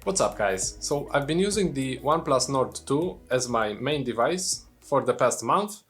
What's up guys? So I've been using the Oneplus Nord 2 as my main device for the past month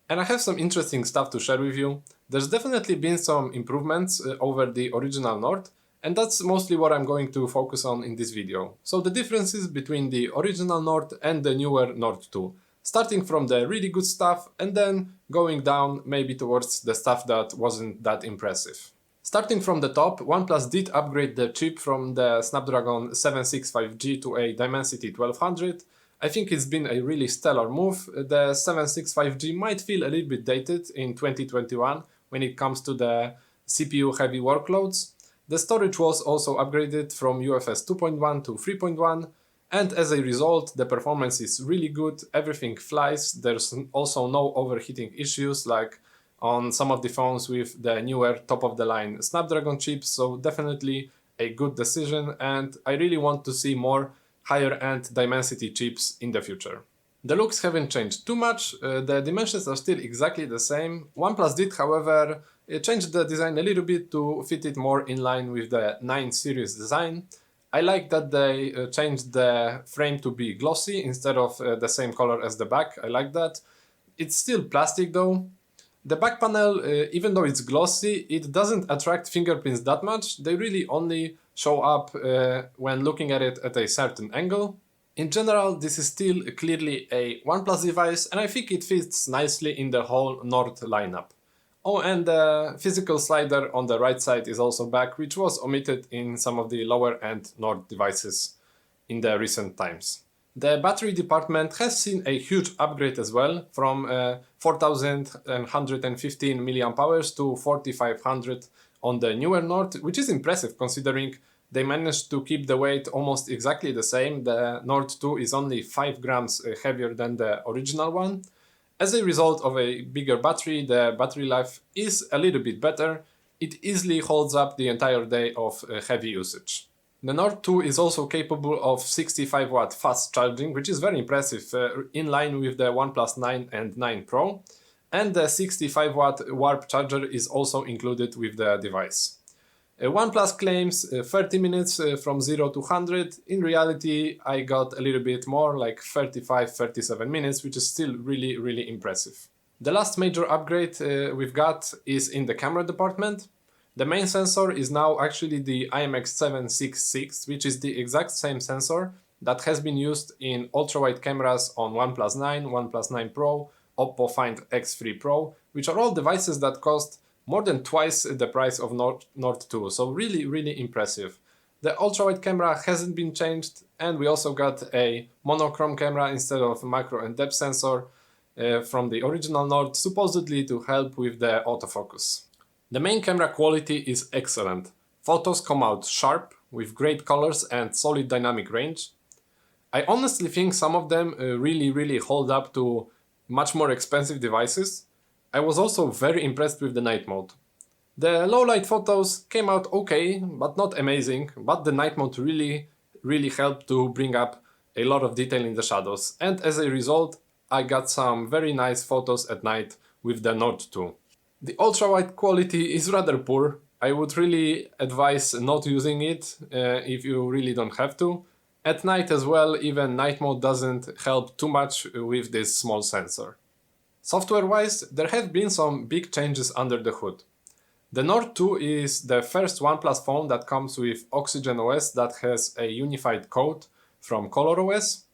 and I have some interesting stuff to share with you. There's definitely been some improvements over the original Nord and that's mostly what I'm going to focus on in this video. So the differences between the original Nord and the newer Nord 2. Starting from the really good stuff and then going down maybe towards the stuff that wasn't that impressive. Starting from the top, OnePlus did upgrade the chip from the Snapdragon 765G to a Dimensity 1200. I think it's been a really stellar move. The 765G might feel a little bit dated in 2021 when it comes to the CPU heavy workloads. The storage was also upgraded from UFS 2.1 to 3.1 and as a result the performance is really good, everything flies, there's also no overheating issues like on some of the phones with the newer top-of-the-line Snapdragon chips, so definitely a good decision and I really want to see more higher-end Dimensity chips in the future. The looks haven't changed too much, the dimensions are still exactly the same. OnePlus did, however, change the design a little bit to fit it more in line with the 9 series design. I like that they changed the frame to be glossy instead of the same color as the back, I like that. It's still plastic though. The back panel, even though it's glossy, it doesn't attract fingerprints that much. They really only show up when looking at it at a certain angle. In general, this is still clearly a OnePlus device and I think it fits nicely in the whole Nord lineup. Oh, and the physical slider on the right side is also back, which was omitted in some of the lower-end Nord devices in the recent times. The battery department has seen a huge upgrade as well, from 4115 mAh to 4500 on the newer Nord, which is impressive considering they managed to keep the weight almost exactly the same. The Nord 2 is only 5 grams heavier than the original one. As a result of a bigger battery, the battery life is a little bit better. It easily holds up the entire day of heavy usage. The Nord 2 is also capable of 65 watt fast charging, which is very impressive, in line with the OnePlus 9 and 9 Pro. And the 65 watt warp charger is also included with the device. OnePlus claims 30 minutes from 0 to 100. In reality, I got a little bit more, like 35-37 minutes, which is still really impressive. The last major upgrade we've got is in the camera department. The main sensor is now actually the IMX766, which is the exact same sensor that has been used in ultra-wide cameras on OnePlus 9, OnePlus 9 Pro, Oppo Find X3 Pro, which are all devices that cost more than twice the price of Nord 2, so really impressive. The ultra-wide camera hasn't been changed and we also got a monochrome camera instead of macro and depth sensor from the original Nord, supposedly to help with the autofocus. The main camera quality is excellent. Photos come out sharp, with great colors and solid dynamic range. I honestly think some of them really hold up to much more expensive devices. I was also very impressed with the night mode. The low light photos came out okay, but not amazing, but the night mode really helped to bring up a lot of detail in the shadows, and as a result I got some very nice photos at night with the Nord 2. The ultra-wide quality is rather poor. I would really advise not using it if you really don't have to. At night as well, even night mode doesn't help too much with this small sensor. Software-wise, there have been some big changes under the hood. The Nord 2 is the first OnePlus phone that comes with Oxygen OS that has a unified code from ColorOS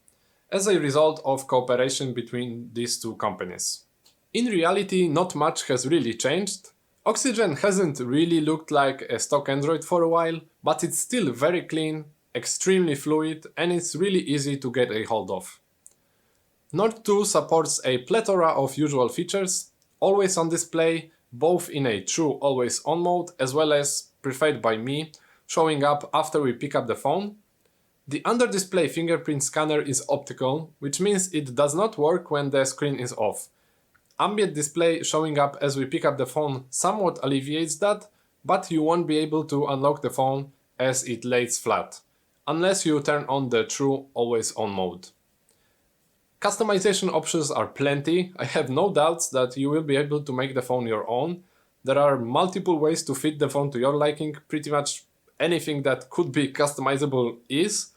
as a result of cooperation between these two companies. In reality, not much has really changed. Oxygen hasn't really looked like a stock Android for a while, but it's still very clean, extremely fluid, and it's really easy to get a hold of. Nord 2 supports a plethora of usual features, always on display, both in a true always on mode as well as, preferred by me, showing up after we pick up the phone. The under display fingerprint scanner is optical, which means it does not work when the screen is off. Ambient display showing up as we pick up the phone somewhat alleviates that, but you won't be able to unlock the phone as it lays flat, unless you turn on the true always on mode. Customization options are plenty. I have no doubts that you will be able to make the phone your own. There are multiple ways to fit the phone to your liking. Pretty much anything that could be customizable is.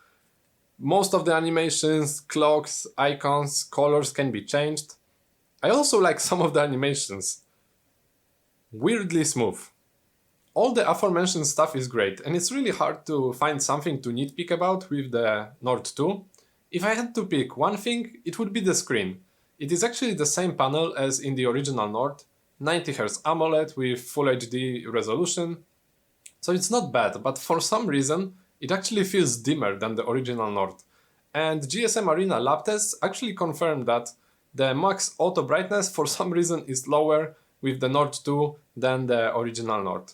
Most of the animations, clocks, icons, colors can be changed. I also like some of the animations. Weirdly smooth. All the aforementioned stuff is great, and it's really hard to find something to nitpick about with the Nord 2. If I had to pick one thing, it would be the screen. It is actually the same panel as in the original Nord, 90Hz AMOLED with Full HD resolution, so it's not bad, but for some reason it actually feels dimmer than the original Nord. And GSM Arena lab tests actually confirmed that the max auto brightness for some reason is lower with the Nord 2 than the original Nord.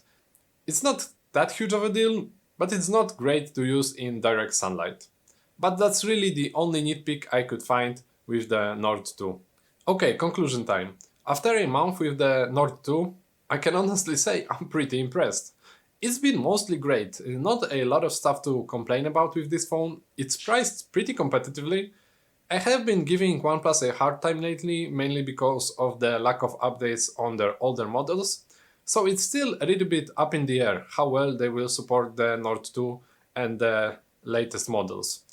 It's not that huge of a deal, but it's not great to use in direct sunlight. But that's really the only nitpick I could find with the Nord 2. Okay, conclusion time. After a month with the Nord 2, I can honestly say I'm pretty impressed. It's been mostly great, not a lot of stuff to complain about with this phone, it's priced pretty competitively. I have been giving OnePlus a hard time lately, mainly because of the lack of updates on their older models, so it's still a little bit up in the air how well they will support the Nord 2 and the latest models.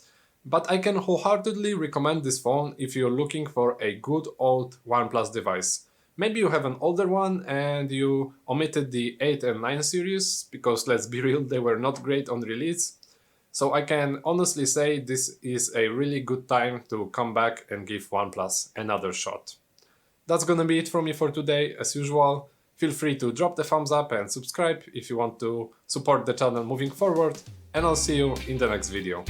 But I can wholeheartedly recommend this phone if you're looking for a good old OnePlus device. Maybe you have an older one and you omitted the 8 and 9 series, because let's be real, they were not great on release. So I can honestly say this is a really good time to come back and give OnePlus another shot. That's gonna be it from me for today. As usual, feel free to drop the thumbs up and subscribe if you want to support the channel moving forward, and I'll see you in the next video.